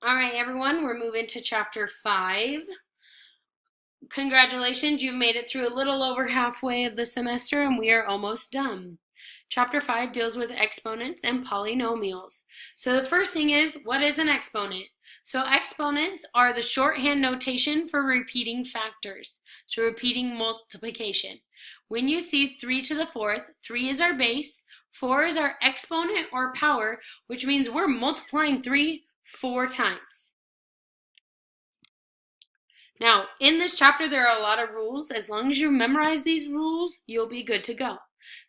All right, everyone, we're moving to chapter 5. Congratulations, you've made it through a little over halfway of the semester, and we are almost done. Chapter 5 deals with exponents and polynomials. So the first thing is, what is an exponent? So exponents are the shorthand notation for repeating factors, so repeating multiplication. When you see 3 to the 4th, 3 is our base, 4 is our exponent or power, which means we're multiplying 3 4 times. Now, in this chapter, there are a lot of rules. As long as you memorize these rules, you'll be good to go.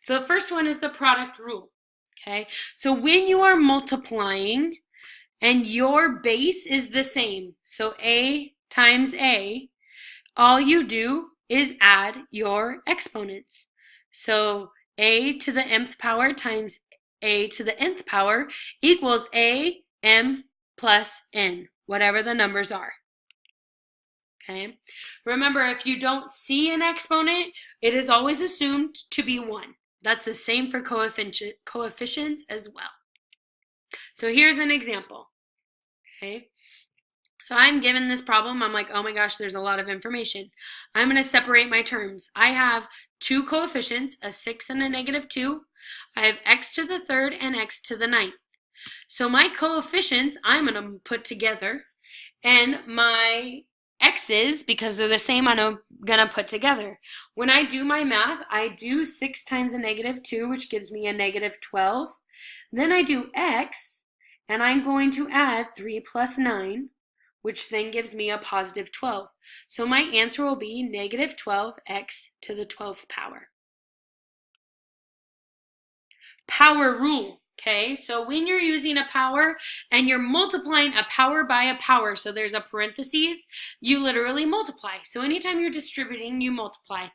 So the first one is the product rule. Okay, so when you are multiplying and your base is the same, so A times A, all you do is add your exponents. So A to the mth power times A to the nth power equals A m plus n, whatever the numbers are. Okay. Remember, if you don't see an exponent, it is always assumed to be 1. That's the same for coefficients as well. So here's an example. Okay. So I'm given this problem. I'm like, oh my gosh, there's a lot of information. I'm going to separate my terms. I have two coefficients, a 6 and a -2. I have x to the 3rd and x to the 9th. So my coefficients, I'm going to put together, and my x's, because they're the same, I'm going to put together. When I do my math, I do 6 times a -2, which gives me a -12. Then I do x, and I'm going to add 3 plus 9, which then gives me a +12. So my answer will be -12x to the 12th power. Power rule. Okay, so when you're using a power and you're multiplying a power by a power, so there's a parentheses, you literally multiply. So anytime you're distributing, you multiply.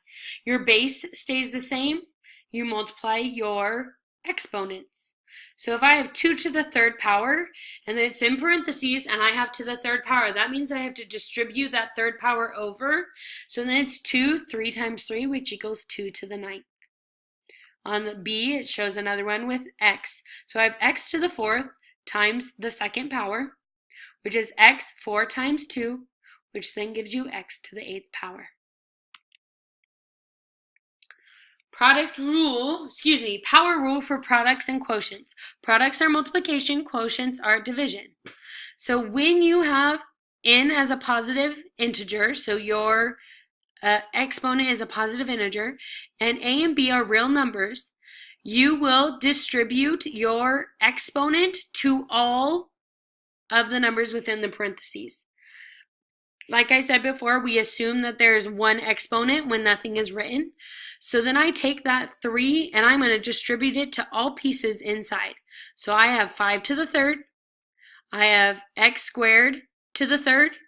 Your base stays the same, you multiply your exponents. So if I have 2 to the 3rd power, and it's in parentheses, and I have to the 3rd power, that means I have to distribute that 3rd power over. So then it's 2, 3 times 3, which equals 2 to the 9th. On the B, it shows another one with x. So I have x to the 4th times the 2nd power, which is x 4 times 2, which then gives you x to the 8th power. Power rule for products and quotients. Products are multiplication, quotients are division. So when you have n as a positive integer, so your exponent is a positive integer, and a and b are real numbers, you will distribute your exponent to all of the numbers within the parentheses. Like I said before, we assume that there's one exponent when nothing is written. So then I take that 3 and I'm going to distribute it to all pieces inside. So I have 5 to the 3rd, I have x squared to the 3rd,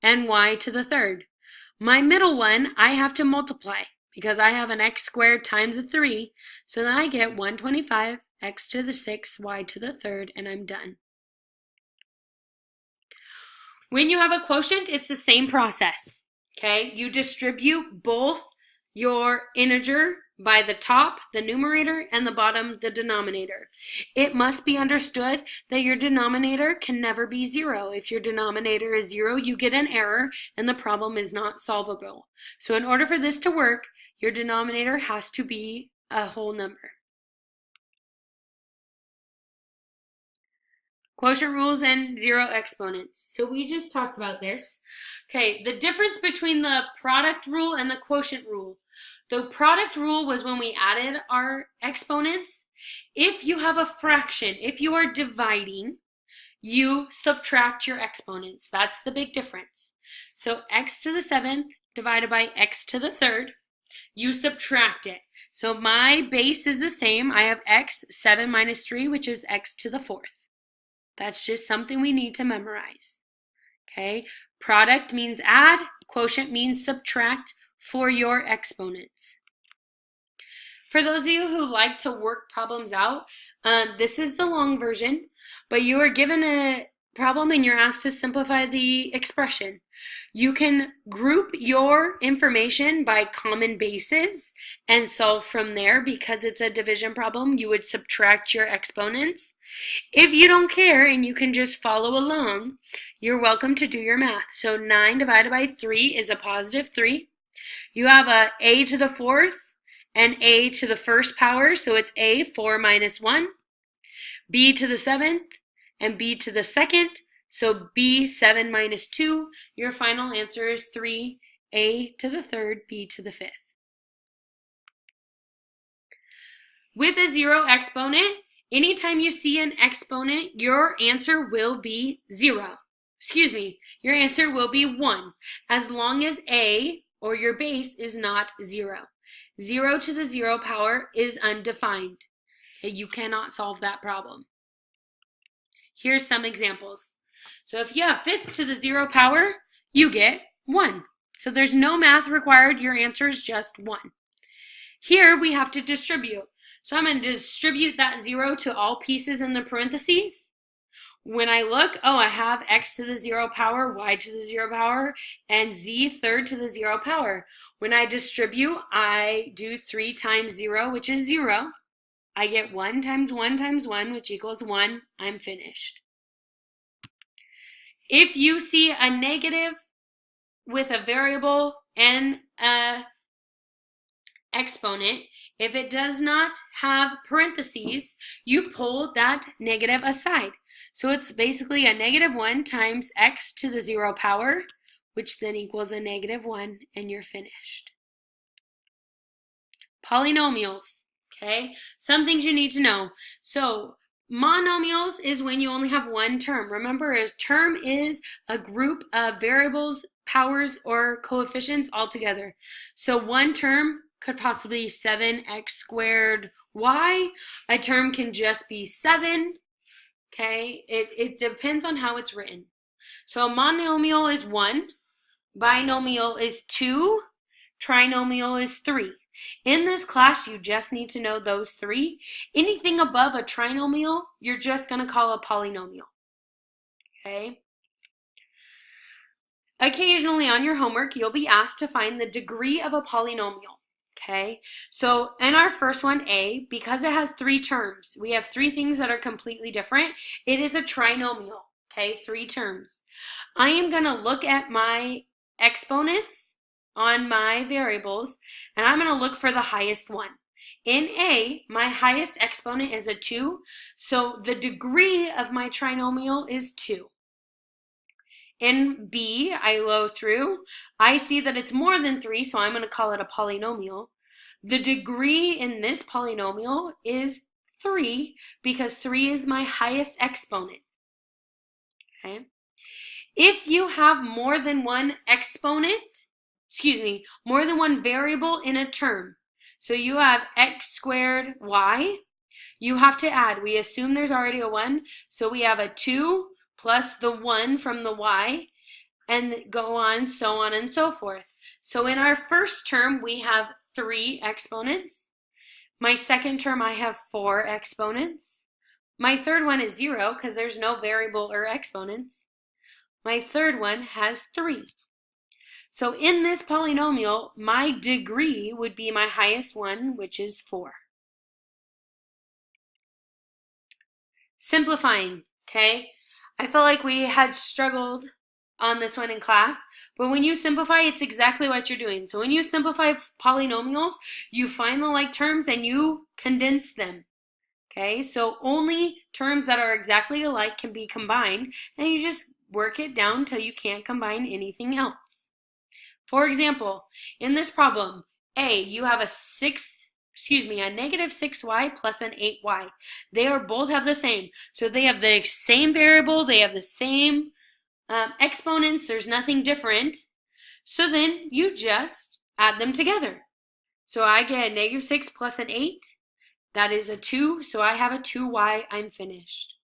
and y to the 3rd. My middle one, I have to multiply because I have an x squared times a 3. So then I get 125, x to the 6th, y to the 3rd, and I'm done. When you have a quotient, it's the same process. Okay, you distribute both your integer by the top, the numerator, and the bottom, the denominator. It must be understood that your denominator can never be 0. If your denominator is 0, you get an error and the problem is not solvable. So in order for this to work, your denominator has to be a whole number. Quotient rules and 0 exponents. So we just talked about this. Okay, the difference between the product rule and the quotient rule. The product rule was when we added our exponents. If you have a fraction, if you are dividing, you subtract your exponents. That's the big difference. So x to the 7th divided by x to the 3rd, you subtract it. So my base is the same. I have x, 7 minus 3, which is x to the 4th. That's just something we need to memorize. Okay, product means add, quotient means subtract for your exponents. For those of you who like to work problems out, this is the long version, but you are given a problem and you're asked to simplify the expression. You can group your information by common bases and solve from there. Because it's a division problem, you would subtract your exponents. If you don't care and you can just follow along, you're welcome to do your math. So 9 divided by 3 is a positive 3. You have a to the 4th and a to the 1st power, so it's a, 4 minus 1. B to the 7th and b to the 2nd, so b, 7 minus 2. Your final answer is 3, a to the 3rd, b to the 5th. With a 0 exponent, anytime you see an exponent, your answer will be 0. Your answer will be 1, as long as a, or your base, is not 0. 0 to the 0 power is undefined. You cannot solve that problem. Here's some examples. So if you have 5th to the 0 power, you get 1. So there's no math required. Your answer is just 1. Here we have to distribute. So I'm going to distribute that 0 to all pieces in the parentheses. When I look, I have x to the 0 power, y to the 0 power, and z 3rd to the 0 power. When I distribute, I do 3 times 0, which is 0. I get 1 times 1 times 1, which equals 1. I'm finished. If you see a negative with a variable and an exponent, if it does not have parentheses, you pull that negative aside. So it's basically a negative 1 times x to the 0 power, which then equals a negative 1, and you're finished. Polynomials. Okay, some things you need to know. So monomials is when you only have one term. Remember, a term is a group of variables, powers, or coefficients all together. So one term could possibly be 7x squared y. A term can just be 7. Okay, it depends on how it's written. So a monomial is 1, binomial is 2, trinomial is 3. In this class, you just need to know those 3. Anything above a trinomial, you're just going to call a polynomial. Okay? Occasionally on your homework, you'll be asked to find the degree of a polynomial. Okay? So in our first one, A, because it has 3 terms, we have 3 things that are completely different. It is a trinomial. Okay? 3 terms. I am going to look at my exponents on my variables, and I'm going to look for the highest one. In A, my highest exponent is a 2, so the degree of my trinomial is 2. In B, I go through, I see that it's more than 3, so I'm going to call it a polynomial. The degree in this polynomial is 3, because 3 is my highest exponent. Okay? If you have more than one more than one variable in a term. So you have x squared y. You have to add. We assume there's already a 1. So we have a 2 plus the 1 from the y, and go on, so on and so forth. So in our first term, we have 3 exponents. My second term, I have 4 exponents. My third one is 0 because there's no variable or exponents. My third one has 3. So in this polynomial, my degree would be my highest one, which is 4. Simplifying, okay? I felt like we had struggled on this one in class, but when you simplify, it's exactly what you're doing. So when you simplify polynomials, you find the like terms and you condense them. Okay, so only terms that are exactly alike can be combined, and you just work it down until you can't combine anything else. For example, in this problem, A, you have a negative 6y plus an 8y. They both have the same. So they have the same variable, they have the same exponents, there's nothing different. So then you just add them together. So I get a negative 6 plus an 8. That is a 2, so I have a 2y, I'm finished.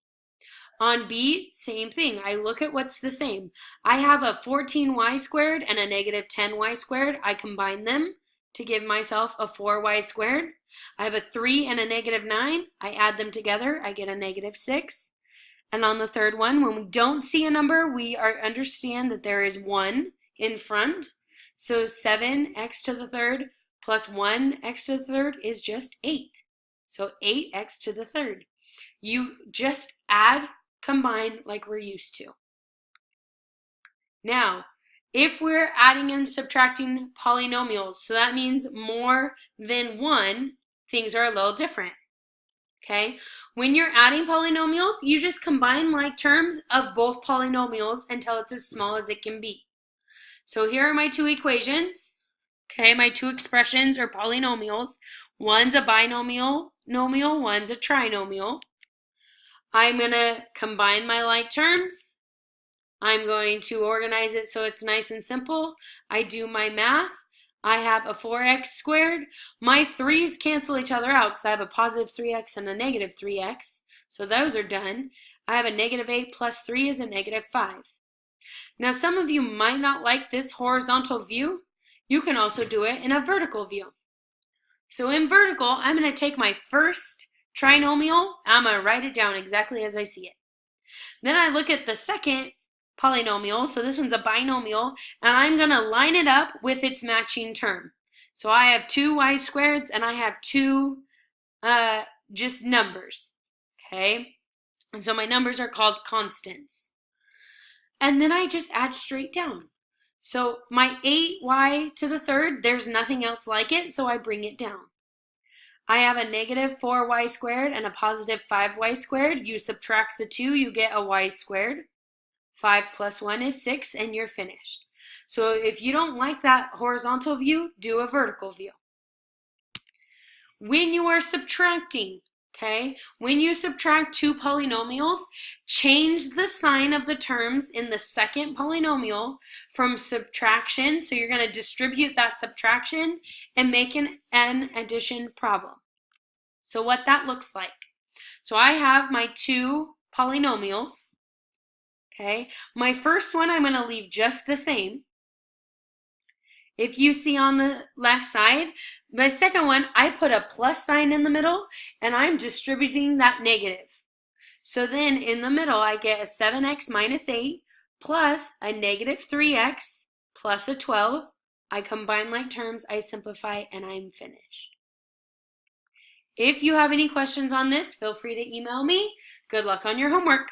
On B, same thing. I look at what's the same. I have a 14y squared and a negative 10y squared. I combine them to give myself a 4y squared. I have a 3 and a negative 9. I add them together. I get a negative 6. And on the third one, when we don't see a number, we understand that there is 1 in front. So 7x to the third plus 1x to the third is just 8. So 8x to the third. You just add, combine like we're used to. Now, if we're adding and subtracting polynomials, so that means more than one, things are a little different. Okay? When you're adding polynomials, you just combine like terms of both polynomials until it's as small as it can be. So here are my two equations. Okay, my two expressions are polynomials. One's a binomial, one's a trinomial. I'm going to combine my like terms. I'm going to organize it so it's nice and simple. I do my math. I have a 4x squared. My 3's cancel each other out because I have a positive 3x and a negative 3x. So those are done. I have a negative 8 plus 3 is a negative 5. Now some of you might not like this horizontal view. You can also do it in a vertical view. So in vertical, I'm going to take my first trinomial. I'm going to write it down exactly as I see it. Then I look at the second polynomial, so this one's a binomial, and I'm going to line it up with its matching term. So I have two y squareds and I have two just numbers, okay? And so my numbers are called constants. And then I just add straight down. So my 8y to the third, there's nothing else like it, so I bring it down. I have a negative 4y squared and a positive 5y squared. You subtract the two, you get a y squared. 5 plus 1 is 6, and you're finished. So if you don't like that horizontal view, do a vertical view. When you are subtracting, okay, when you subtract two polynomials, change the sign of the terms in the second polynomial from subtraction, so you're going to distribute that subtraction and make an addition problem. So what that looks like. So I have my two polynomials. Okay, my first one I'm going to leave just the same. If you see on the left side, my second one, I put a plus sign in the middle and I'm distributing that negative. So then in the middle, I get a 7x minus 8 plus a negative 3x plus a 12. I combine like terms, I simplify, and I'm finished. If you have any questions on this, feel free to email me. Good luck on your homework.